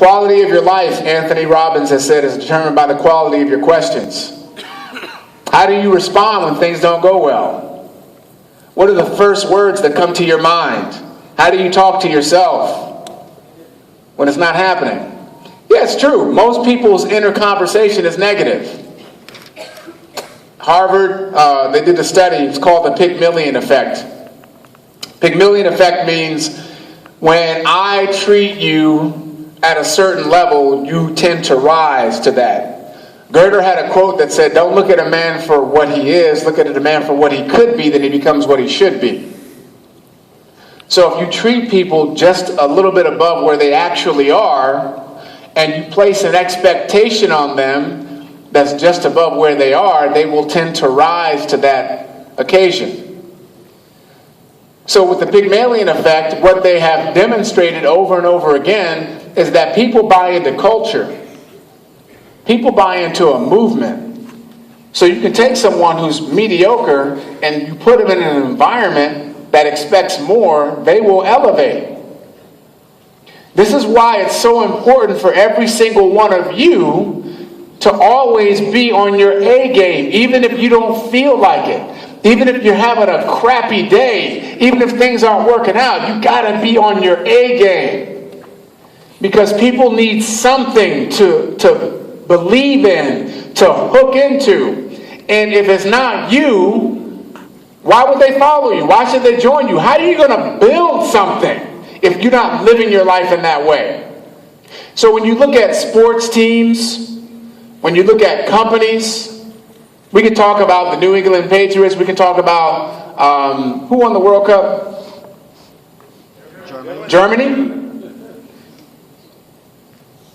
Quality of your life, Anthony Robbins has said, is determined by the quality of your questions. How do you respond when things don't go well? What are the first words that come to your mind? How do you talk to yourself when it's not happening? Yeah, it's true. Most people's inner conversation is negative. Harvard, they did a study. It's called the Pygmalion effect. Pygmalion effect means when I treat you at a certain level, you tend to rise to that. Goethe had a quote that said, don't look at a man for what he is, look at a man for what he could be, then he becomes what he should be. So if you treat people just a little bit above where they actually are, and you place an expectation on them that's just above where they are, they will tend to rise to that occasion. So with the Pygmalion effect, what they have demonstrated over and over again is that people buy into culture. People buy into a movement. So you can take someone who's mediocre and you put them in an environment that expects more, they will elevate. This is why it's so important for every single one of you to always be on your A game, even if you don't feel like it. Even if you're having a crappy day, even if things aren't working out, you gotta be on your A game. Because people need something to believe in, to hook into. And if it's not you, why would they follow you? Why should they join you? How are you gonna build something if you're not living your life in that way? So when you look at sports teams, when you look at companies, we can talk about the New England Patriots. We can talk about who won the World Cup? Germany?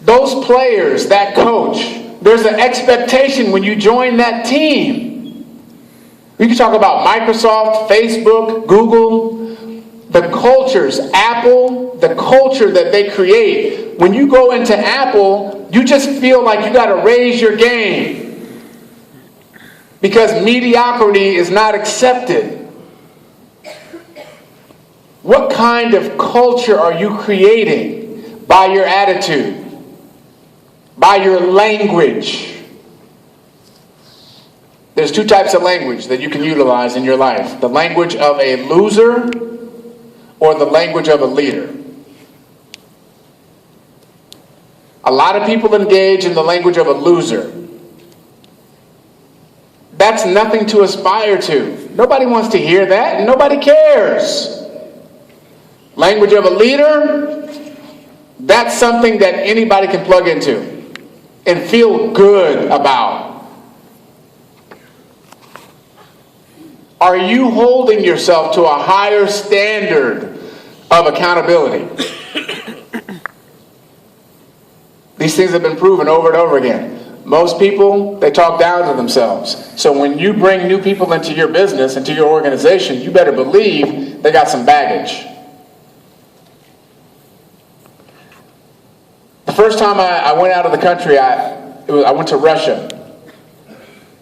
Those players, that coach, there's an expectation when you join that team. We can talk about Microsoft, Facebook, Google, the cultures, Apple, the culture that they create. When you go into Apple, you just feel like you got to raise your game. Because mediocrity is not accepted. What kind of culture are you creating? By your attitude, by your language. There's two types of language that you can utilize in your life. The language of a loser or the language of a leader. A lot of people engage in the language of a loser. That's nothing to aspire to. Nobody wants to hear that, and nobody cares. Language of a leader, that's something that anybody can plug into and feel good about. Are you holding yourself to a higher standard of accountability? These things have been proven over and over again. Most people, they talk down to themselves. So when you bring new people into your business, into your organization, you better believe they got some baggage. The first time I went out of the country, I went to Russia.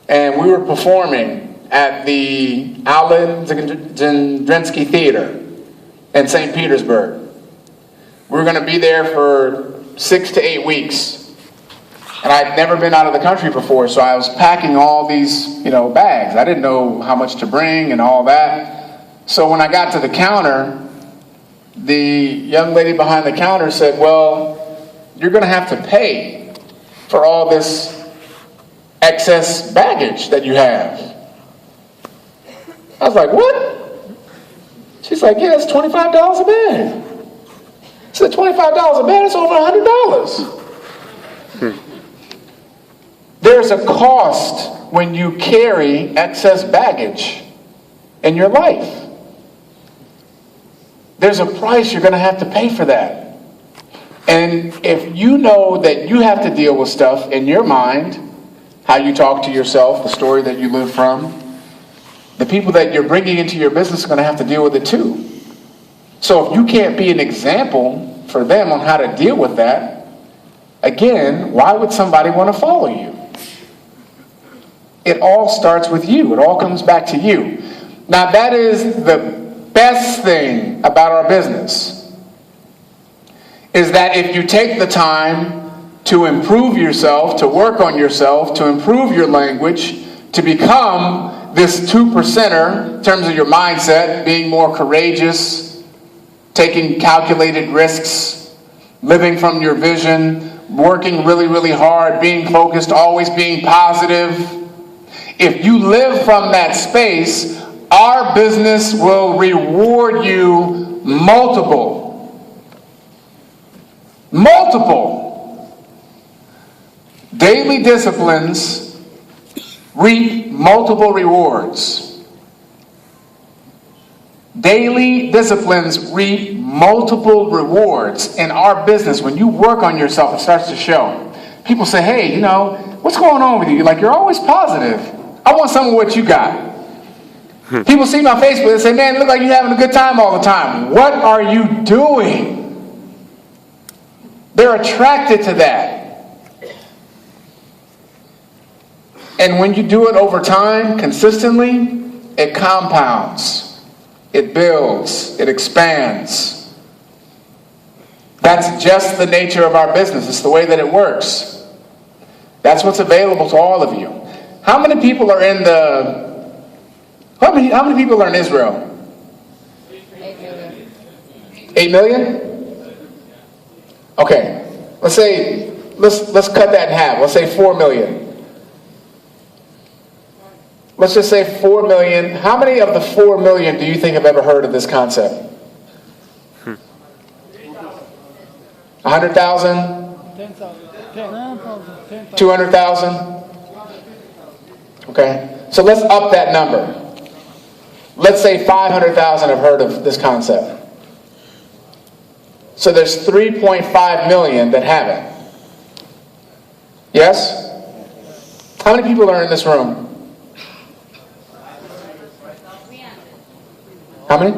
And we were performing at the Alan Zendrinsky Theater in St. Petersburg. We were going to be there for 6 to 8 weeks. And I'd never been out of the country before, so I was packing all these, bags. I didn't know how much to bring and all that. So when I got to the counter, the young lady behind the counter said, well, you're going to have to pay for all this excess baggage that you have. I was like, what? She's like, yeah, it's $25 a bag. I said, $25 a bag? It's over $100. There's a cost when you carry excess baggage in your life. There's a price you're going to have to pay for that. And if you know that you have to deal with stuff in your mind, how you talk to yourself, the story that you live from, the people that you're bringing into your business are going to have to deal with it too. So if you can't be an example for them on how to deal with that, again, why would somebody want to follow you? It all starts with you. It all comes back to you. Now that is the best thing about our business. is that if you take the time to improve yourself, to work on yourself, to improve your language, to become this 2%er in terms of your mindset, being more courageous, taking calculated risks, living from your vision, working really, really hard, being focused, always being positive. If you live from that space, our business will reward you multiple daily disciplines reap multiple rewards. Daily disciplines reap multiple rewards in our business. When you work on yourself, it starts to show. People say, hey, what's going on with you? You're always positive. I want some of what you got. People see my Facebook and say, man, it looks like you're having a good time all the time. What are you doing? They're attracted to that. And when you do it over time, consistently, it compounds. It builds. It expands. That's just the nature of our business. It's the way that it works. That's what's available to all of you. How many people are in how many people are in Israel? 8 million. 8 million? Okay. Let's cut that in half. Let's say 4 million. Let's just say 4 million. How many of the 4 million do you think have ever heard of this concept? 100,000? 200,000? Okay. So let's up that number. Let's say 500,000 have heard of this concept. So there's 3.5 million that haven't. Yes? How many people are in this room? How many?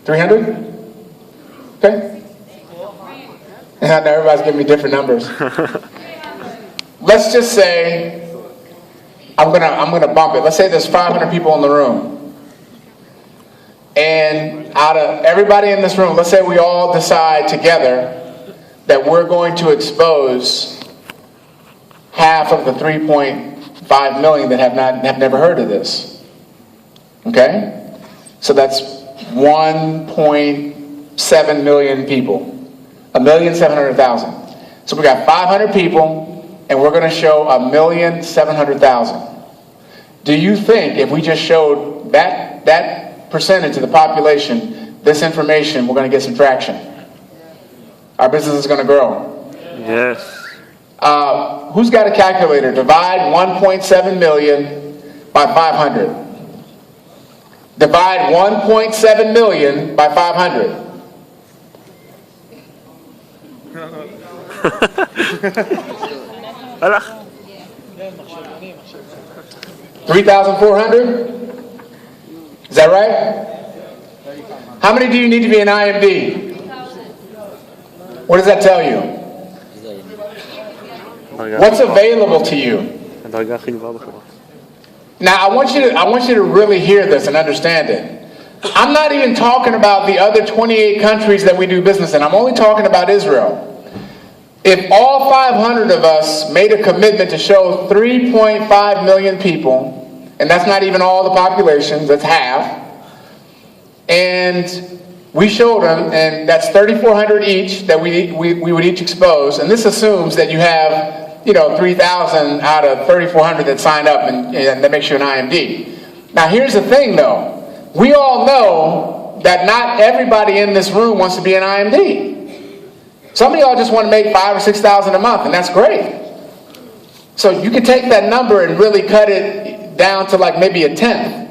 300? Okay. Now everybody's giving me different numbers. Let's just say, I'm gonna bump it. Let's say there's 500 people in the room. And out of everybody in this room, let's say we all decide together that we're going to expose half of the 3.5 million that have never heard of this. Okay? So that's 1.7 million people. 1,700,000. So we got 500 people, and we're going to show 1,700,000. Do you think if we just showed that percentage of the population this information, we're going to get some traction? Our business is going to grow. Yes. Who's got a calculator? Divide 1.7 million by 500. Divide 1.7 million by 500. 3,400? Is that right? How many do you need to be an IMD? What does that tell you? What's available to you? Now I want you to really hear this and understand it. I'm not even talking about the other 28 countries that we do business in. I'm only talking about Israel. If all 500 of us made a commitment to show 3.5 million people, and that's not even all the population, that's half, and we showed them, and that's 3,400 each that we would each expose, and this assumes that you have 3,000 out of 3,400 that signed up, and that makes you an IMD. Now here's the thing though, we all know that not everybody in this room wants to be an IMD. Some of y'all just want to make $5,000 or $6,000 a month, and that's great. So you can take that number and really cut it down to like maybe a tenth.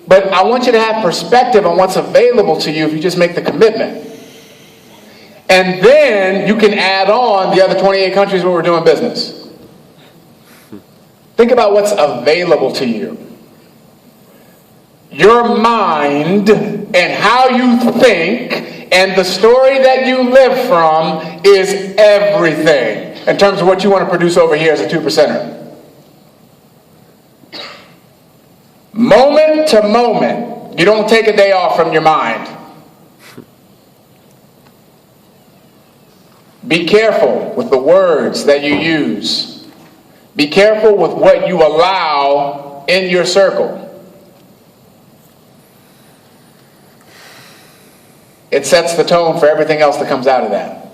But I want you to have perspective on what's available to you if you just make the commitment. And then you can add on the other 28 countries where we're doing business. Think about what's available to you. Your mind and how you think and the story that you live from is everything in terms of what you want to produce over here as a 2%er. Moment to moment, you don't take a day off from your mind. Be careful with the words that you use. Be careful with what you allow in your circle. It sets the tone for everything else that comes out of that.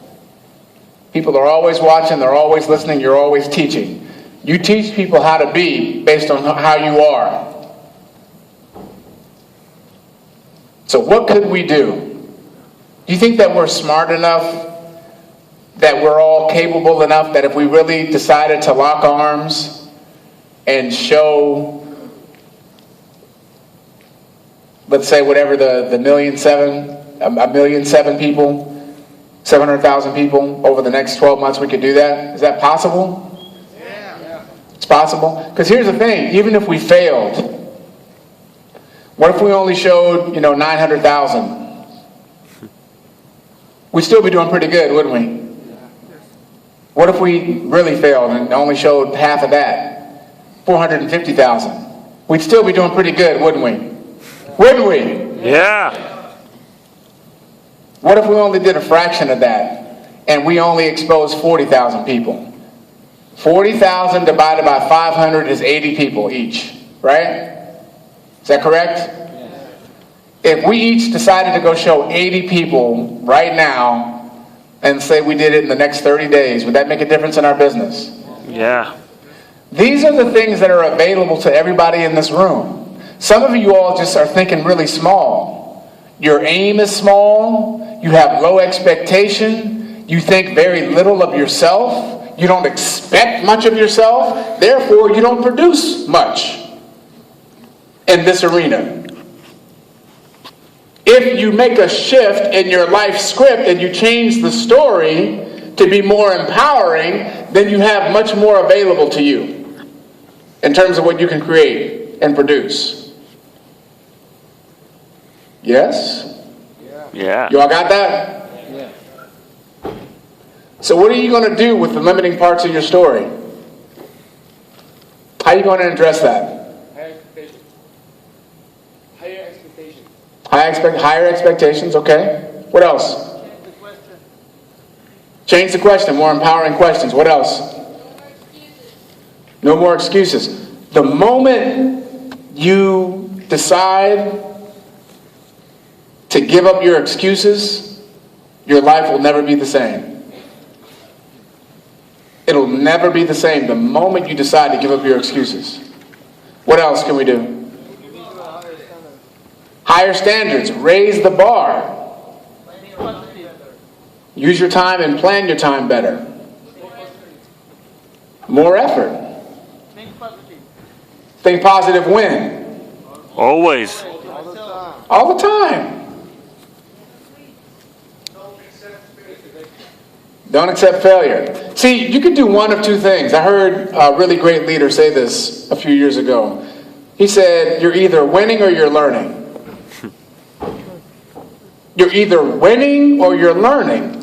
People are always watching, they're always listening, you're always teaching. You teach people how to be based on how you are. So what could we do? Do you think that we're smart enough, that we're all capable enough, that if we really decided to lock arms and show, let's say whatever the 1,000,007 people, 700,000 people over the next 12 months, we could do that? Is that possible? Yeah. It's possible. Because here's the thing, even if we failed, what if we only showed, 900,000? We'd still be doing pretty good, wouldn't we? What if we really failed and only showed half of that? 450,000. We'd still be doing pretty good, wouldn't we? Wouldn't we? Yeah. What if we only did a fraction of that and we only exposed 40,000 people? 40,000 divided by 500 is 80 people each, right? Is that correct? If we each decided to go show 80 people right now and say we did it in the next 30 days, would that make a difference in our business? Yeah. These are the things that are available to everybody in this room. Some of you all just are thinking really small. Your aim is small. You have low expectation. You think very little of yourself. You don't expect much of yourself. Therefore, you don't produce much in this arena. If you make a shift in your life script and you change the story to be more empowering, then you have much more available to you in terms of what you can create and produce. Yes? Yeah. You all got that? Yeah. So what are you going to do with the limiting parts of your story? How are you going to address that? Higher expectations, okay. What else? Change the question. More empowering questions. What else? No more excuses. The moment you decide to give up your excuses, your life will never be the same. It'll never be the same the moment you decide to give up your excuses. What else can we do? Higher standards. Raise the bar. Use your time and plan your time better. More effort. Think positive when? Always. All the time. Don't accept failure. See, you can do one of two things. I heard a really great leader say this a few years ago. He said, you're either winning or you're learning. You're either winning or you're learning.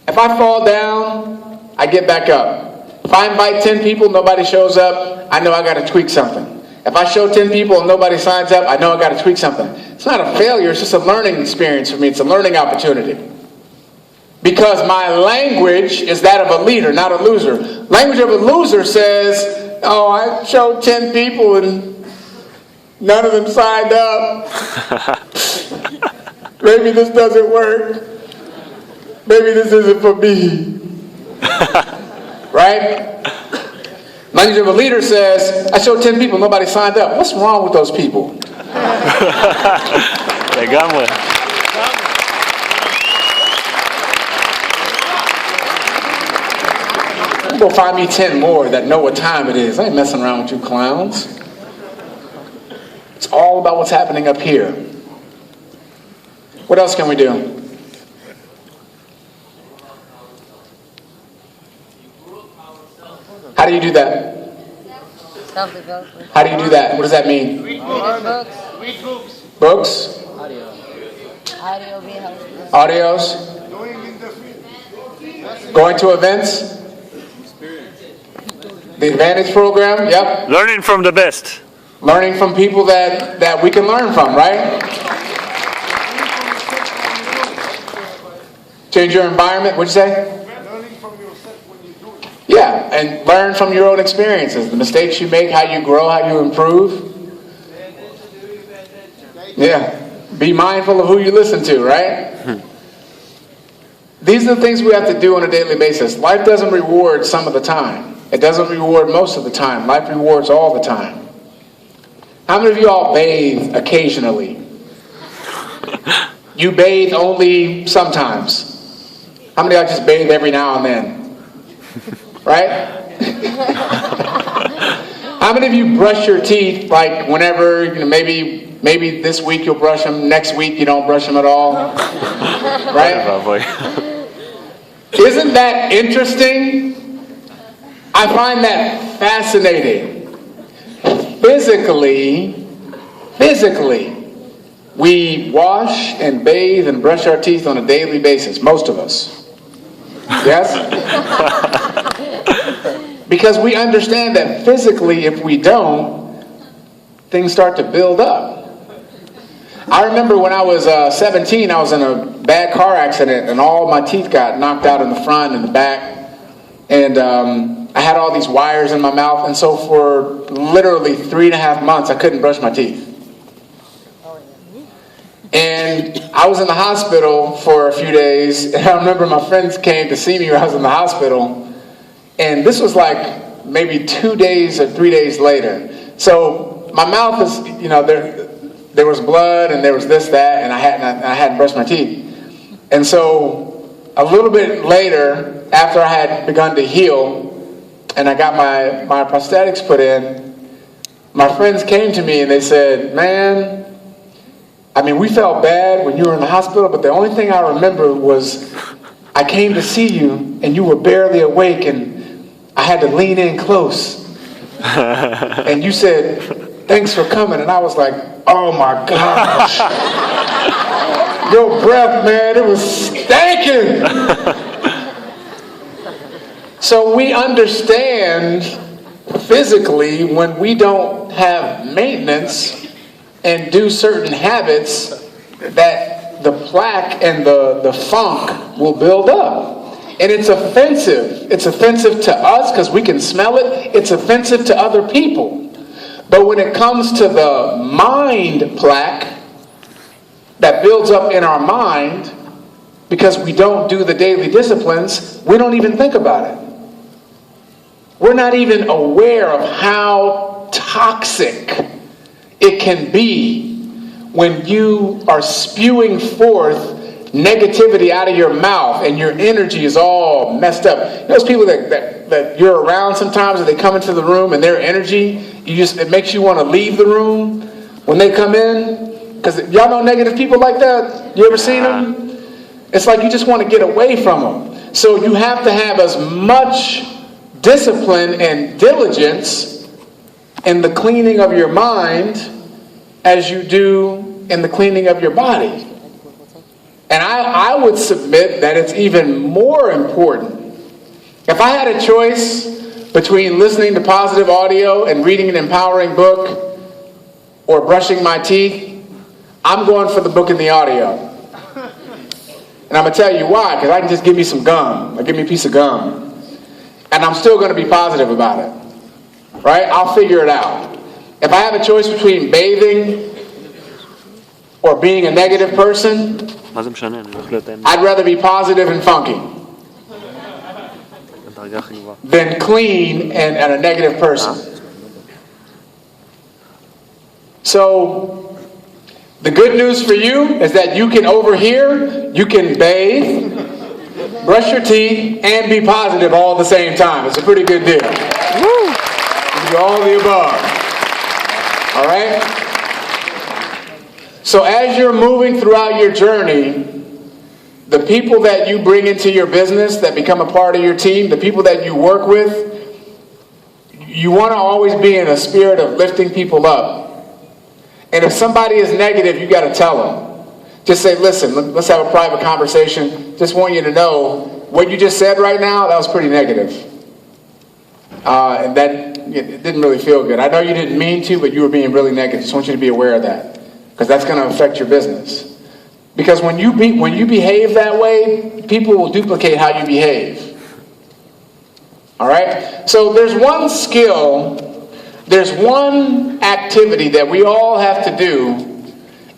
If I fall down, I get back up. If I invite 10 people, nobody shows up, I know I got to tweak something. If I show 10 people and nobody signs up, I know I got to tweak something. It's not a failure, it's just a learning experience for me. It's a learning opportunity. Because my language is that of a leader, not a loser. Language of a loser says, oh, I showed 10 people and none of them signed up. Maybe this doesn't work. Maybe this isn't for me. Right? Language of a leader says, I showed 10 people, nobody signed up. What's wrong with those people? Go find me 10 more that know what time it is. I ain't messing around with you clowns. It's all about what's happening up here. What else can we do? How do you do that? Self-development. How do you do that? What does that mean? Read books. Read books. Books? Audio be helpful. Audios? Going in the field. Going to events? The Advantage program? Yep. Learning from the best. Learning from people that we can learn from, right? Change your environment. What'd you say? Yeah, and learn from your own experiences. The mistakes you make, how you grow, how you improve. Yeah. Be mindful of who you listen to, right? These are the things we have to do on a daily basis. Life doesn't reward some of the time. It doesn't reward most of the time. Life rewards all the time. How many of you all bathe occasionally? You bathe only sometimes. How many of y'all just bathe every now and then? Right? How many of you brush your teeth like whenever, maybe this week you'll brush them, next week you don't brush them at all? Right? Isn't that interesting? I find that fascinating. Physically, we wash and bathe and brush our teeth on a daily basis, most of us. Yes? Because we understand that physically, if we don't, things start to build up. I remember when I was 17, I was in a bad car accident and all my teeth got knocked out in the front and the back. And I had all these wires in my mouth. And so for literally 3.5 months, I couldn't brush my teeth. And I was in the hospital for a few days. And I remember my friends came to see me when I was in the hospital. And this was like maybe 2 days or 3 days later. So my mouth is, there was blood and there was this, that, and I hadn't brushed my teeth. And so a little bit later, after I had begun to heal and I got my prosthetics put in, my friends came to me and they said, man, we felt bad when you were in the hospital, but the only thing I remember was I came to see you and you were barely awake and I had to lean in close. And you said, thanks for coming. And I was like, oh my gosh. Your breath, man, it was stinking. So we understand physically when we don't have maintenance and do certain habits that the plaque and the funk will build up. And it's offensive. It's offensive to us because we can smell it. It's offensive to other people. But when it comes to the mind plaque that builds up in our mind, because we don't do the daily disciplines, we don't even think about it. We're not even aware of how toxic it can be when you are spewing forth negativity out of your mouth and your energy is all messed up. Those people that you're around sometimes, and they come into the room and their energy, it makes you want to leave the room when they come in. Because y'all know negative people like that? You ever seen them? It's like you just want to get away from them. So you have to have as much discipline and diligence in the cleaning of your mind as you do in the cleaning of your body. And I would submit that it's even more important. If I had a choice between listening to positive audio and reading an empowering book or brushing my teeth, I'm going for the book and the audio. And I'm going to tell you why, because I can just give me some gum, or give me a piece of gum, and I'm still going to be positive about it. Right? I'll figure it out. If I have a choice between bathing or being a negative person, I'd rather be positive and funky than clean and a negative person. So, the good news for you is that you can overhear, you can bathe, brush your teeth, and be positive all at the same time. It's a pretty good deal. Woo! You do all the above. All right? So as you're moving throughout your journey, the people that you bring into your business that become a part of your team, the people that you work with, you want to always be in a spirit of lifting people up. And if somebody is negative, you got to tell them. Just say, listen, let's have a private conversation. Just want you to know what you just said right now, that was pretty negative. And that it didn't really feel good. I know you didn't mean to, but you were being really negative. Just want you to be aware of that, because that's going to affect your business. Because when you behave that way, people will duplicate how you behave. All right? So there's one skill, there's one activity that we all have to do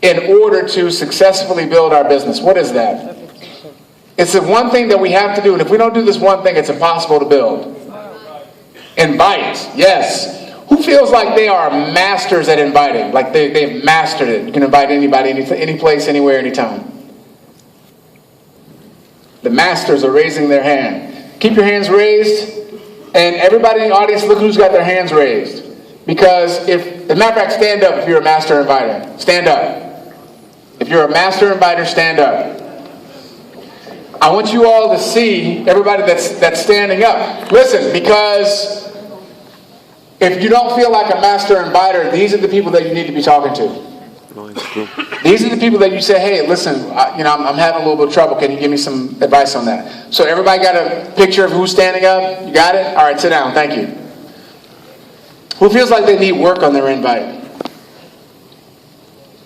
in order to successfully build our business. What is that? It's the one thing that we have to do, and if we don't do this one thing, it's impossible to build. Invite, yes. Who feels like they are masters at inviting? Like they've mastered it. You can invite anybody, any place, anywhere, anytime. The masters are raising their hand. Keep your hands raised. And everybody in the audience, look who's got their hands raised. Because as a matter of fact, stand up if you're a master inviter. Stand up. If you're a master inviter, stand up. I want you all to see everybody that's standing up. Listen, because if you don't feel like a master inviter, these are the people that you need to be talking to. These are the people that you say, hey, listen, I'm having a little bit of trouble. Can you give me some advice on that? So everybody got a picture of who's standing up? You got it? All right, sit down. Thank you. Who feels like they need work on their invite?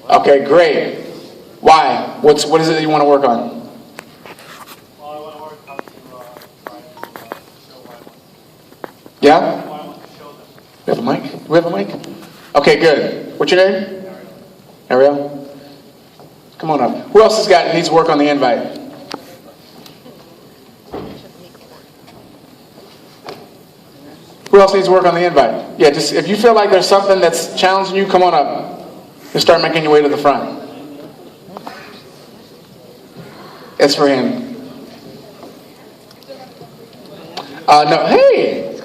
Okay, great. Why? What is it that you want to work on? Well, I want to work on to try to show what I want. Yeah? What I want to show them. We have a mic? Do we have a mic? Okay, good. What's your name? Ariel? Come on up. Who else needs work on the invite? Who else needs work on the invite? Yeah, just if you feel like there's something that's challenging you, come on up. And start making your way to the front. It's for him. No, hey!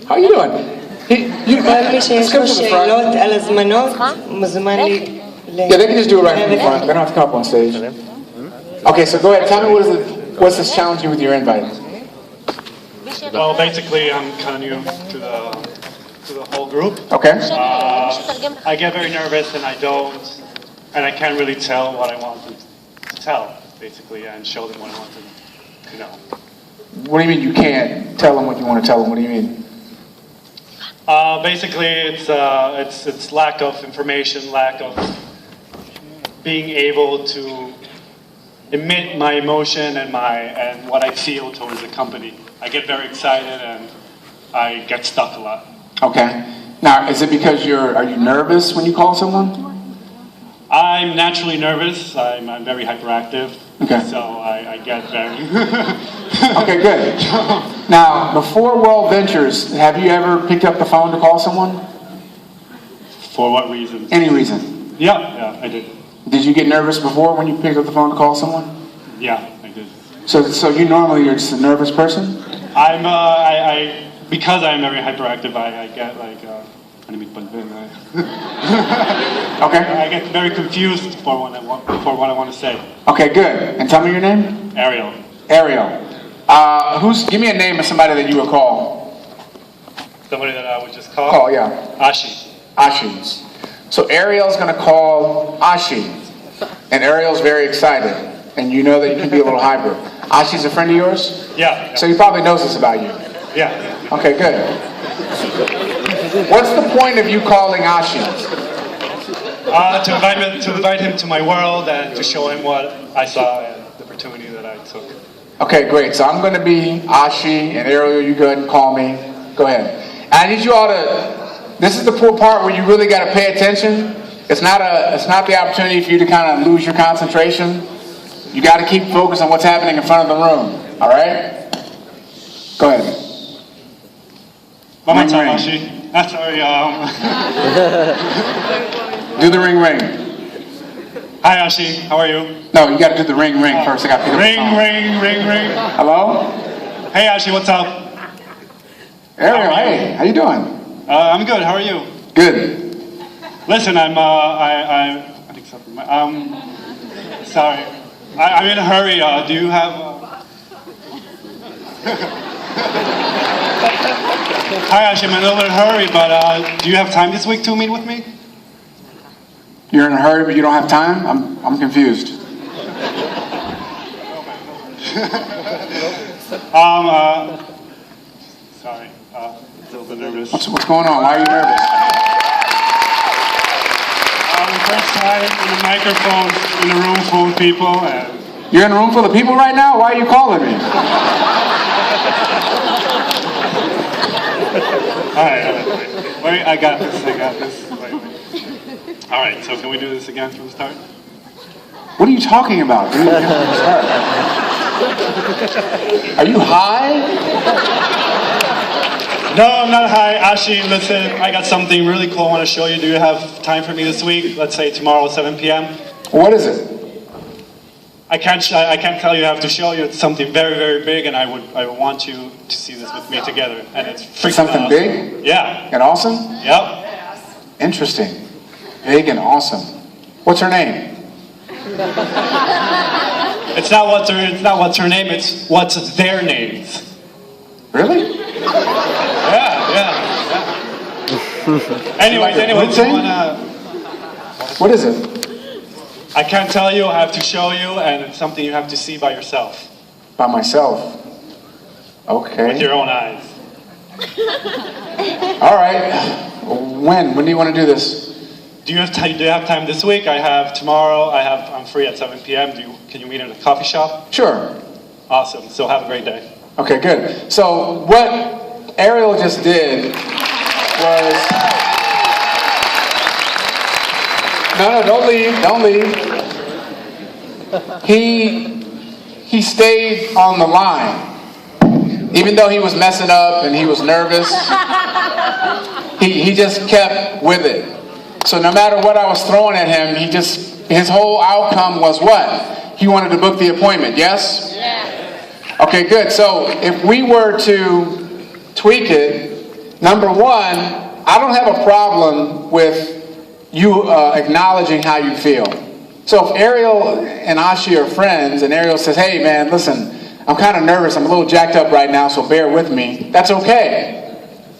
How you doing? כל מי שיש לו שאלות על הזמנות, מוזמן לי... Yeah, they can just do it right from the front. They don't have to come up on stage. Okay, so go ahead. Tell me what's this challenge you with your invite? Well, basically, I'm kind of new to the whole group. Okay. I get very nervous, and I can't really tell what I want them to tell, basically, and show them what I want them to know. What do you mean you can't tell them what you want to tell them? What do you mean? Basically, it's lack of information, lack of being able to emit my emotion and what I feel towards the company. I get very excited and I get stuck a lot. Okay. Now, is it because are you nervous when you call someone? I'm naturally nervous. I'm very hyperactive. Okay. So I get very... Okay, good. Now, before World Ventures, have you ever picked up the phone to call someone? For what reason? Any reason? Yeah, I did. Did you get nervous before when you picked up the phone to call someone? Yeah, I did. So you normally are just a nervous person? Because I'm very hyperactive, I get like... Okay. I get very confused for what I want to say. Okay, good. And tell me your name? Ariel. Ariel. Give me a name of somebody that you would call. Somebody that I would just call? Call, yeah. Ashi. Ashi. So Ariel's going to call Ashi. And Ariel's very excited. And you know that you can be a little hyper. Ashi's a friend of yours? Yeah. So he probably knows this about you. Yeah. Okay, good. What's the point of you calling Ashi? To invite him to my world and to show him what I saw and the opportunity that I took. Okay, great. So I'm going to be Ashi, and Ariel, you go ahead and call me. Go ahead. And I need you all to, this is the poor part where you really got to pay attention. It's not the opportunity for you to kind of lose your concentration. You got to keep focused on what's happening in front of the room. All right? Go ahead. One more time, Ashi. Sorry. Do the ring ring. Hi, Ashi. How are you? No, you got to do the ring ring first. I got to pick up the Ring, phone. ring. Hello? Hey, Ashi. What's up? Ariel, hey, how you doing? I'm good. How are you? Good. Listen, I think something. Sorry. I'm in a hurry. Do you have? Hi, Ashi. I'm in a little bit of a hurry, but do you have time this week to meet with me? You're in a hurry, but you don't have time? I'm confused. Sorry. A little bit nervous. What's going on? Why are you nervous? First time in a microphone in a room full of people. And You're in a room full of people right now? Why are you calling me? right. Wait, I got this. Wait. All right, so can we do this again from the start? What are you talking about? Do it again from the start. Are you high? No, I'm not high. Ashi, listen, I got something really cool I want to show you. Do you have time for me this week? Let's say tomorrow, 7 p.m. What is it? I can't tell you. I have to show you. It's something very, very big, and I would want you to see this with me together. And it's freaking Something awesome. big? Yeah. And awesome? Yep. Interesting. Big and awesome. What's her name? It's not what's her name. It's what's their names. Really? Yeah. Anyways, Like a you routine? wanna? What is it? I can't tell you. I have to show you, and it's something you have to see by yourself, By myself. Okay. with your own eyes. All right. When? When do you want to do this? Do you have time this week? I have tomorrow. I'm free at 7 p.m. Can you meet at a coffee shop? Sure. Awesome. So have a great day. Okay, good. So what Ariel just did was... No, don't leave. He stayed on the line. Even though he was messing up and he was nervous, he just kept with it. So no matter what I was throwing at him, his whole outcome was what? He wanted to book the appointment, yes? Yeah. Okay, good. So if we were to tweak it, number one, I don't have a problem with you acknowledging how you feel. So if Ariel and Ashi are friends and Ariel says, hey man, listen, I'm kind of nervous, I'm a little jacked up right now, so bear with me, that's okay.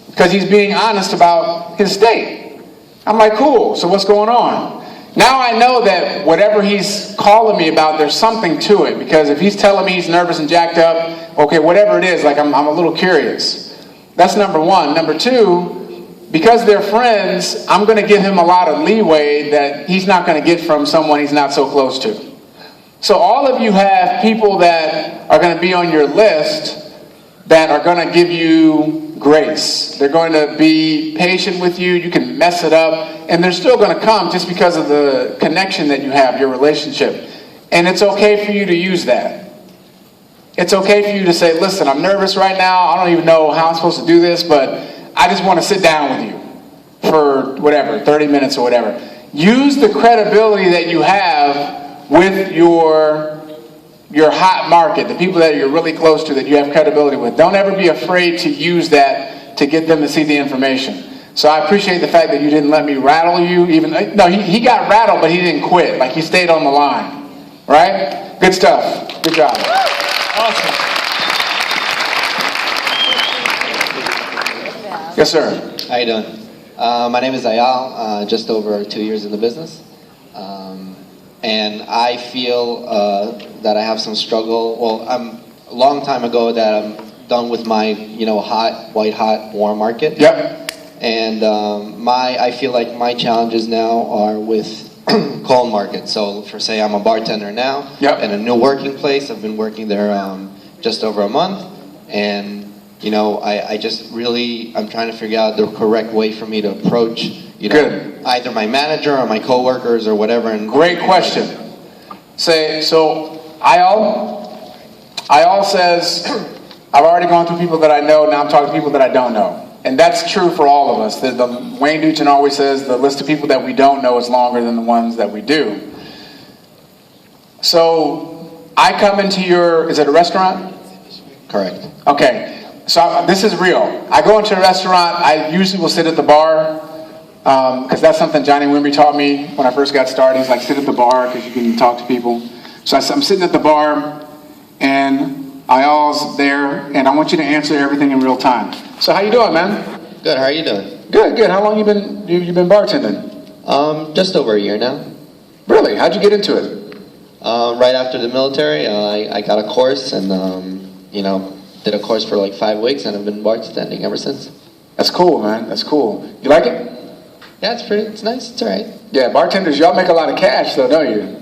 Because he's being honest about his state. I'm like, cool, so what's going on? Now I know that whatever he's calling me about, there's something to it. Because if he's telling me he's nervous and jacked up, okay, whatever it is, like I'm a little curious. That's number one. Number two, because they're friends, I'm going to give him a lot of leeway that he's not going to get from someone he's not so close to. So all of you have people that are going to be on your list that are going to give you grace. They're going to be patient with you. You can mess it up, and they're still going to come just because of the connection that you have, your relationship. And it's okay for you to use that. It's okay for you to say, listen, I'm nervous right now. I don't even know how I'm supposed to do this, but I just want to sit down with you for whatever, 30 minutes or whatever. Use the credibility that you have with your hot market, the people that you're really close to, that you have credibility with. Don't ever be afraid to use that to get them to see the information. So I appreciate the fact that you didn't let me rattle you. No, he got rattled, but he didn't quit. Like, he stayed on the line. Right? Good stuff. Good job. Awesome. Yes, sir. How you doing? My name is Ayal, just over 2 years in the business. And I feel that I have some struggle. Well, I'm a long time ago that I'm done with my, white hot warm market. Yep. And I feel like my challenges now are with cold market. So for say I'm a bartender now, Yep. in a new working place. I've been working there just over a month, and I just really, I'm trying to figure out the correct way for me to approach, Good. either my manager or my coworkers or whatever. And Great question. So Ayal says, I've already gone through people that I know, now I'm talking to people that I don't know. And that's true for all of us. Wayne Duchin always says the list of people that we don't know is longer than the ones that we do. So I come into is it a restaurant? Correct. Okay, so this is real. I go into a restaurant, I usually will sit at the bar, because that's something Johnny Wimby taught me when I first got started. He's like, sit at the bar because you can talk to people. So I'm sitting at the bar, and Ayal's there, and I want you to answer everything in real time. So how you doing, man? Good. How are you doing? Good. How long you been bartending? Just over a year now. Really? How'd you get into it? Right after the military, I got a course and did a course for like 5 weeks, and I've been bartending ever since. That's cool, man. That's cool. You like it? Yeah, it's nice. It's all right. Yeah, bartenders, y'all make a lot of cash, though, don't you?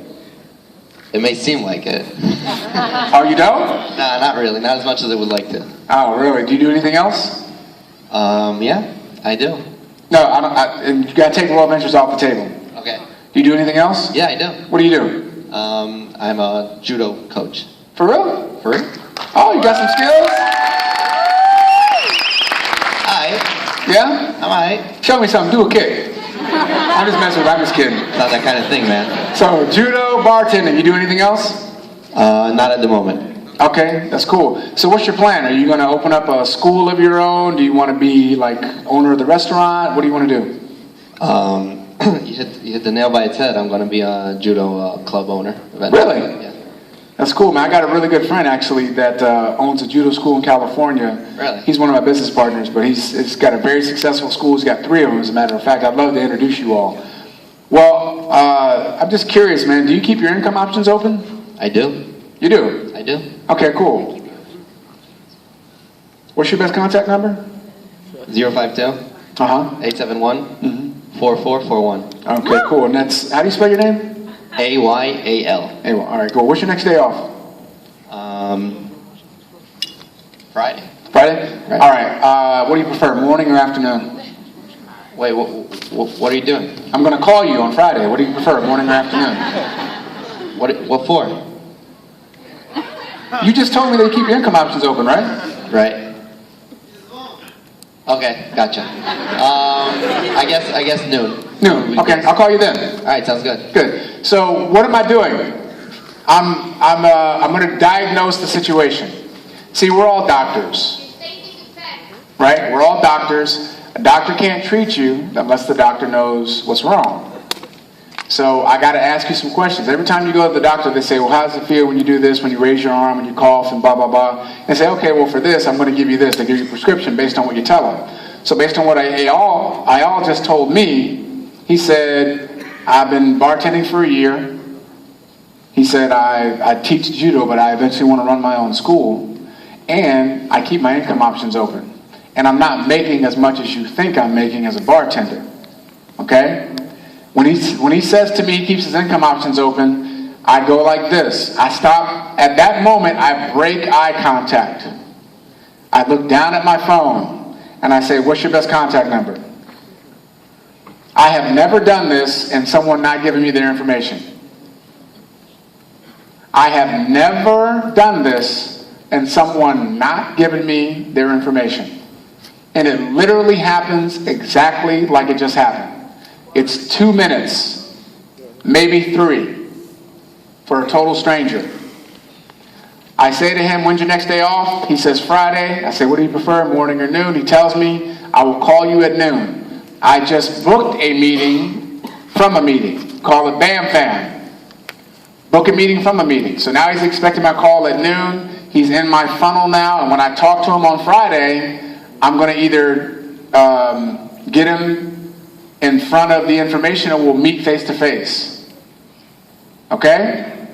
It may seem like it. Oh, you don't? Nah, not really. Not as much as I would like to. Oh, really? Do you do anything else? Yeah. I do. No, I don't. And you got to take World Ventures off the table. Okay. Do you do anything else? Yeah, I do. What do you do? I'm a judo coach. For real? For real? Oh, you got some skills? Alright. Yeah? I'm alright. Show me something. Do a kick. I'm just messing with you. I'm just kidding. Not that kind of thing, man. So, judo, bartending. You do anything else? Not at the moment. Okay, that's cool. So what's your plan? Are you going to open up a school of your own? Do you want to be like owner of the restaurant? What do you want to do? You hit the nail by its head. I'm going to be a judo club owner eventually. Really? Yeah. That's cool, man. I got a really good friend actually that owns a judo school in California. Really? He's one of my business partners, but he's got a very successful school. He's got 3 of them, as a matter of fact. I'd love to introduce you all. Well, I'm just curious, man. Do you keep your income options open? I do. You do? I do. Okay, cool. What's your best contact number? 052 Uh-huh. 871 4441. Okay, cool. And that's, how do you spell your name? AYAL. Hey, well, all right, cool. What's your next day off? Friday. Friday? Right. All right. What do you prefer, morning or afternoon? Wait, what are you doing? I'm going to call you on Friday. What do you prefer, morning or afternoon? What for? You just told me that you keep your income options open, right? Right. Okay, gotcha. I guess noon. Noon. Okay, I'll call you then. All right, sounds good. Good. So what am I doing? I'm going to diagnose the situation. See, we're all doctors, right? We're all doctors. A doctor can't treat you unless the doctor knows what's wrong. So I got to ask you some questions. Every time you go to the doctor, they say, well, how does it feel when you do this, when you raise your arm, when you cough, and blah, blah, blah. And say, okay, well, for this, I'm going to give you this. They give you a prescription based on what you tell them. So based on what Ayal just told me, he said, I've been bartending for a year. He said, I teach judo, but I eventually want to run my own school. And I keep my income options open. And I'm not making as much as you think I'm making as a bartender. Okay? When he says to me he keeps his income options open, I go like this. I stop. At that moment, I break eye contact. I look down at my phone and I say, what's your best contact number? I have never done this and someone not giving me their information. I have never done this and someone not giving me their information. And it literally happens exactly like it just happened. It's 2 minutes, maybe 3, for a total stranger. I say to him, when's your next day off? He says, Friday. I say, what do you prefer, morning or noon? He tells me, I will call you at noon. I just booked a meeting from a meeting. Call it Bam Fam. Book a meeting from a meeting. So now he's expecting my call at noon. He's in my funnel now. And when I talk to him on Friday, I'm going to either get him in front of the information or we'll meet face to face. Okay?